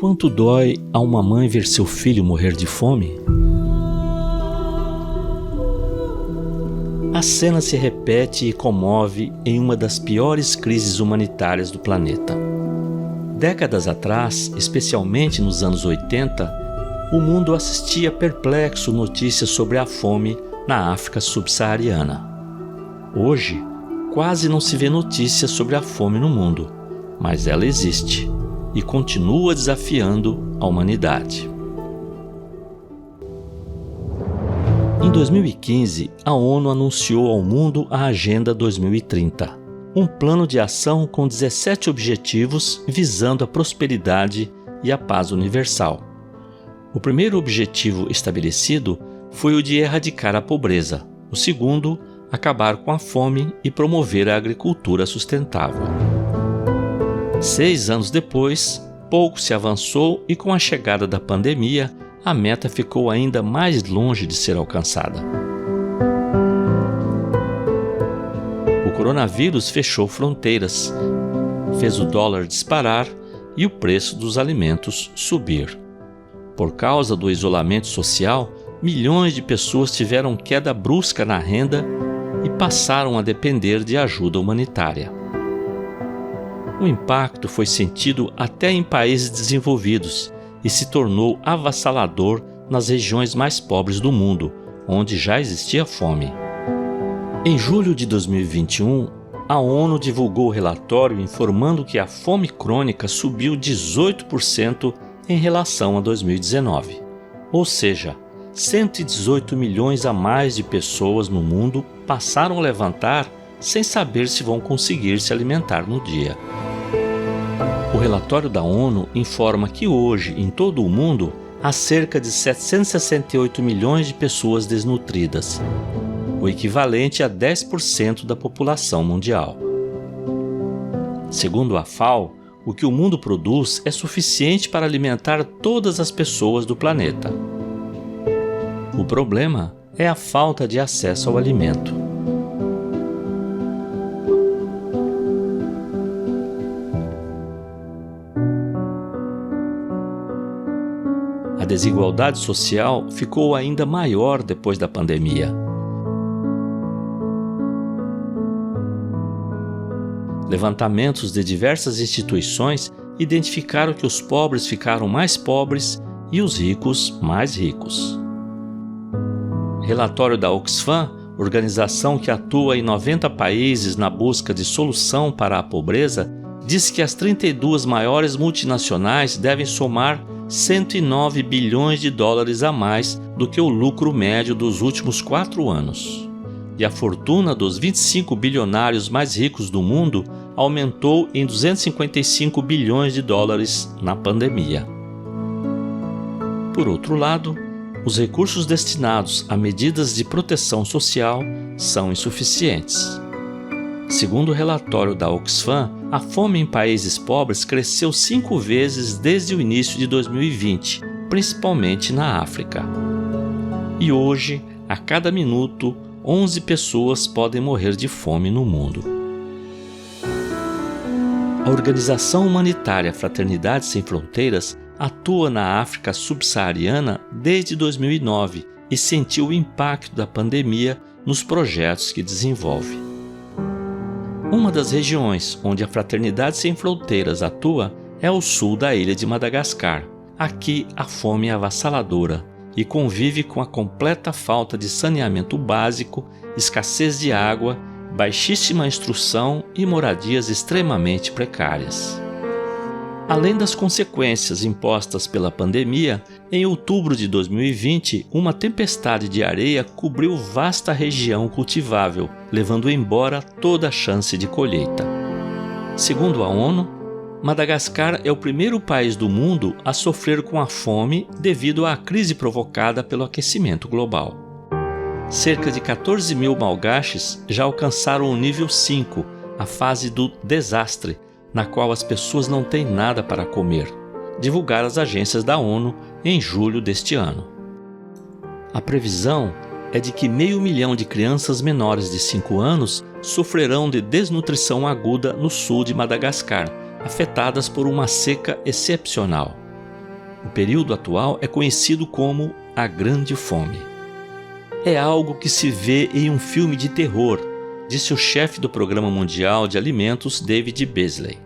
quanto dói a uma mãe ver seu filho morrer de fome? A cena se repete e comove em uma das piores crises humanitárias do planeta. Décadas atrás, especialmente nos anos 80, o mundo assistia perplexo notícias sobre a fome na África subsaariana. Hoje, quase não se vê notícias sobre a fome no mundo, mas ela existe e continua desafiando a humanidade. Em 2015, a ONU anunciou ao mundo a Agenda 2030, um plano de ação com 17 objetivos visando a prosperidade e a paz universal. O primeiro objetivo estabelecido foi o de erradicar a pobreza, o segundo, acabar com a fome e promover a agricultura sustentável. 6 anos depois, pouco se avançou e com a chegada da pandemia, a meta ficou ainda mais longe de ser alcançada. O coronavírus fechou fronteiras, fez o dólar disparar e o preço dos alimentos subir. Por causa do isolamento social, milhões de pessoas tiveram queda brusca na renda e passaram a depender de ajuda humanitária. O impacto foi sentido até em países desenvolvidos e se tornou avassalador nas regiões mais pobres do mundo, onde já existia fome. Em julho de 2021, a ONU divulgou o relatório informando que a fome crônica subiu 18% em relação a 2019. Ou seja, 118 milhões a mais de pessoas no mundo passaram a levantar sem saber se vão conseguir se alimentar no dia. O relatório da ONU informa que hoje, em todo o mundo, há cerca de 768 milhões de pessoas desnutridas, o equivalente a 10% da população mundial. Segundo a FAO, o que o mundo produz é suficiente para alimentar todas as pessoas do planeta. O problema é a falta de acesso ao alimento. A desigualdade social ficou ainda maior depois da pandemia. Levantamentos de diversas instituições identificaram que os pobres ficaram mais pobres e os ricos mais ricos. Relatório da Oxfam, organização que atua em 90 países na busca de solução para a pobreza, diz que as 32 maiores multinacionais devem somar 109 bilhões de dólares a mais do que o lucro médio dos últimos 4 anos. E a fortuna dos 25 bilionários mais ricos do mundo aumentou em 255 bilhões de dólares na pandemia. Por outro lado, os recursos destinados a medidas de proteção social são insuficientes. Segundo o relatório da Oxfam, a fome em países pobres cresceu 5 vezes desde o início de 2020, principalmente na África. E hoje, a cada minuto, 11 pessoas podem morrer de fome no mundo. A organização humanitária Fraternidade Sem Fronteiras atua na África subsaariana desde 2009 e sentiu o impacto da pandemia nos projetos que desenvolve. Uma das regiões onde a Fraternidade Sem Fronteiras atua é o sul da ilha de Madagascar. Aqui a fome é avassaladora e convive com a completa falta de saneamento básico, escassez de água, baixíssima instrução e moradias extremamente precárias. Além das consequências impostas pela pandemia, em outubro de 2020, uma tempestade de areia cobriu vasta região cultivável, levando embora toda a chance de colheita. Segundo a ONU, Madagascar é o primeiro país do mundo a sofrer com a fome devido à crise provocada pelo aquecimento global. Cerca de 14 mil malgaches já alcançaram o nível 5, a fase do desastre, na qual as pessoas não têm nada para comer, divulgaram as agências da ONU em julho deste ano. A previsão é de que 500 mil de crianças menores de 5 anos sofrerão de desnutrição aguda no sul de Madagascar, afetadas por uma seca excepcional. O período atual é conhecido como a Grande Fome. É algo que se vê em um filme de terror, disse o chefe do Programa Mundial de Alimentos, David Beasley.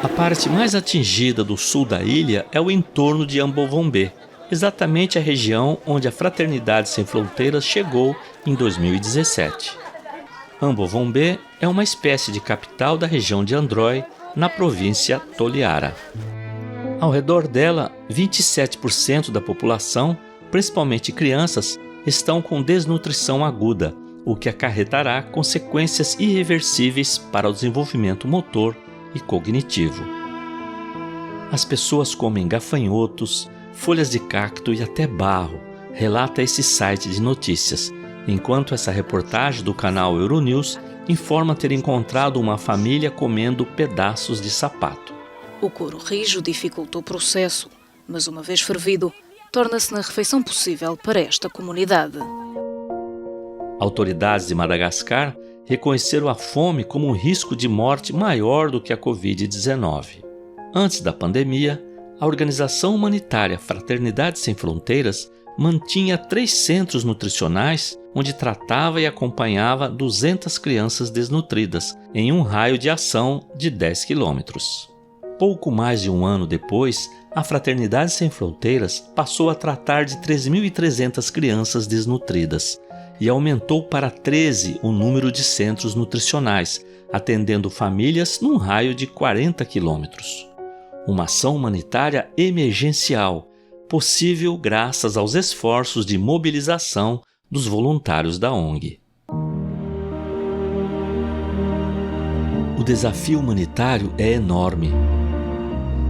A parte mais atingida do sul da ilha é o entorno de Ambovombe, exatamente a região onde a Fraternidade Sem Fronteiras chegou em 2017. Ambovombe é uma espécie de capital da região de Androy, na província Toliara. Ao redor dela, 27% da população, principalmente crianças, estão com desnutrição aguda, o que acarretará consequências irreversíveis para o desenvolvimento motor e cognitivo. As pessoas comem gafanhotos, folhas de cacto e até barro, relata esse site de notícias, enquanto essa reportagem do canal Euronews informa ter encontrado uma família comendo pedaços de sapato. O couro rijo dificulta o processo, mas uma vez fervido, torna-se na refeição possível para esta comunidade. Autoridades de Madagascar reconheceram a fome como um risco de morte maior do que a Covid-19. Antes da pandemia, a organização humanitária Fraternidade Sem Fronteiras mantinha 3 centros nutricionais onde tratava e acompanhava 200 crianças desnutridas, em um raio de ação de 10 quilômetros. Pouco mais de um ano depois, a Fraternidade Sem Fronteiras passou a tratar de 3.300 crianças desnutridas e aumentou para 13 o número de centros nutricionais, atendendo famílias num raio de 40 quilômetros. Uma ação humanitária emergencial, possível graças aos esforços de mobilização dos voluntários da ONG. O desafio humanitário é enorme.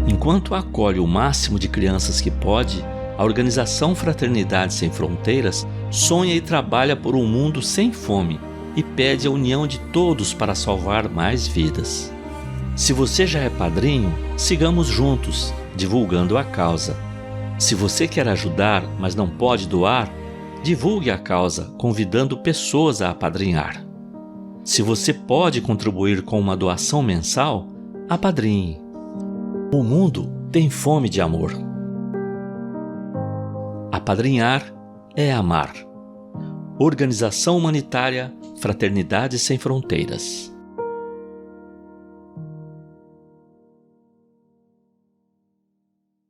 Enquanto acolhe o máximo de crianças que pode, a organização Fraternidade Sem Fronteiras sonha e trabalha por um mundo sem fome e pede a união de todos para salvar mais vidas. Se você já é padrinho, sigamos juntos, divulgando a causa. Se você quer ajudar, mas não pode doar, divulgue a causa, convidando pessoas a apadrinhar. Se você pode contribuir com uma doação mensal, apadrinhe. O mundo tem fome de amor. Apadrinhar é amar. Organização Humanitária Fraternidade Sem Fronteiras.